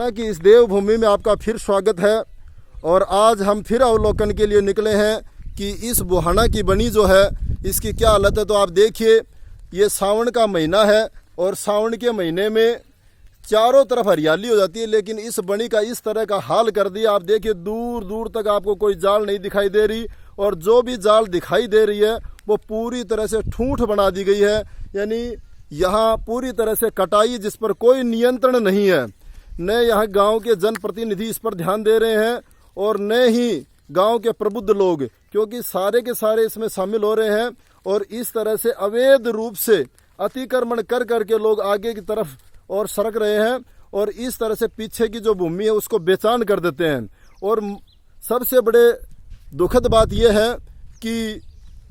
कि इस देवभूमि में आपका फिर स्वागत है। और आज हम फिर अवलोकन के लिए निकले हैं कि इस बुहाना की बनी जो है इसकी क्या हालत है। तो आप देखिए, ये सावन का महीना है और सावन के महीने में चारों तरफ हरियाली हो जाती है, लेकिन इस बनी का इस तरह का हाल कर दिया। आप देखिए, दूर दूर तक आपको कोई जाल नहीं दिखाई दे रही, और जो भी जाल दिखाई दे रही है वो पूरी तरह से ठूंठ बना दी गई है। यानी यहाँ पूरी तरह से कटाई जिस पर कोई नियंत्रण नहीं है। न यहाँ गांव के जनप्रतिनिधि इस पर ध्यान दे रहे हैं और न ही गांव के प्रबुद्ध लोग, क्योंकि सारे के सारे इसमें शामिल हो रहे हैं। और इस तरह से अवैध रूप से अतिक्रमण कर करके लोग आगे की तरफ और सरक रहे हैं, और इस तरह से पीछे की जो भूमि है उसको बेचान कर देते हैं। और सबसे बड़े दुखद बात यह है कि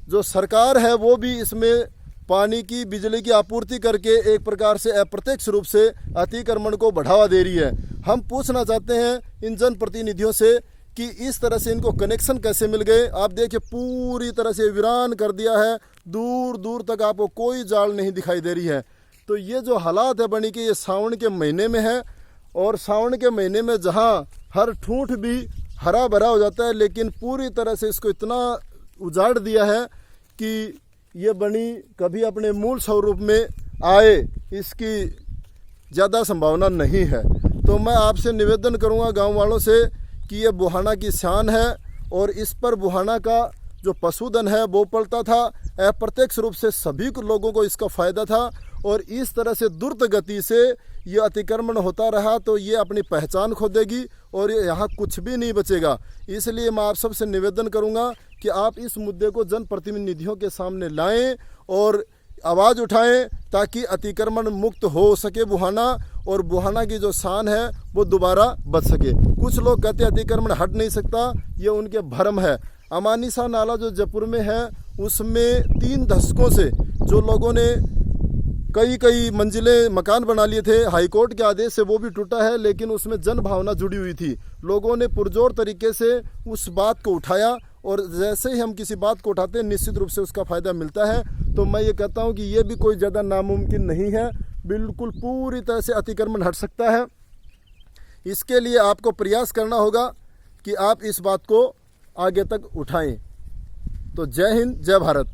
जो सरकार है वो भी इसमें पानी की, बिजली की आपूर्ति करके एक प्रकार से अप्रत्यक्ष रूप से अतिक्रमण को बढ़ावा दे रही है। हम पूछना चाहते हैं इन जनप्रतिनिधियों से कि इस तरह से इनको कनेक्शन कैसे मिल गए। आप देखिए, पूरी तरह से वीरान कर दिया है, दूर दूर तक आपको कोई जाल नहीं दिखाई दे रही है। तो ये जो हालात है बनी कि ये सावन के महीने में है, और सावन के महीने में जहाँ हर ठूंठ भी हरा भरा हो जाता है, लेकिन पूरी तरह से इसको इतना उजाड़ दिया है कि ये बनी कभी अपने मूल स्वरूप में आए, इसकी ज़्यादा संभावना नहीं है। तो मैं आपसे निवेदन करूंगा गांव वालों से कि ये बुहाना की शान है, और इस पर बुहाना का जो पशुधन है वो पलता था। अप्रत्यक्ष रूप से सभी लोगों को इसका फ़ायदा था, और इस तरह से द्रुत गति से ये अतिक्रमण होता रहा तो ये अपनी पहचान खो देगी और यहाँ कुछ भी नहीं बचेगा। इसलिए मैं आप सबसे निवेदन करूँगा कि आप इस मुद्दे को जनप्रतिनिधियों के सामने लाएं और आवाज़ उठाएं, ताकि अतिक्रमण मुक्त हो सके बुहाना, और बुहाना की जो शान है वो दोबारा बच सके। कुछ लोग कहते हैं अतिक्रमण हट नहीं सकता, ये उनके भ्रम है। अमानिसा नाला जो जयपुर में है, उसमें 3 दशकों से जो लोगों ने कई मंजिलें मकान बना लिए थे, हाईकोर्ट के आदेश से वो भी टूटा है, लेकिन उसमें जन भावना जुड़ी हुई थी। लोगों ने पुरजोर तरीके से उस बात को उठाया, और जैसे ही हम किसी बात को उठाते हैं निश्चित रूप से उसका फ़ायदा मिलता है। तो मैं ये कहता हूँ कि ये भी कोई ज़्यादा नामुमकिन नहीं है, बिल्कुल पूरी तरह से अतिक्रमण हट सकता है। इसके लिए आपको प्रयास करना होगा कि आप इस बात को आगे तक उठाएं। तो जय हिंद, जय भारत।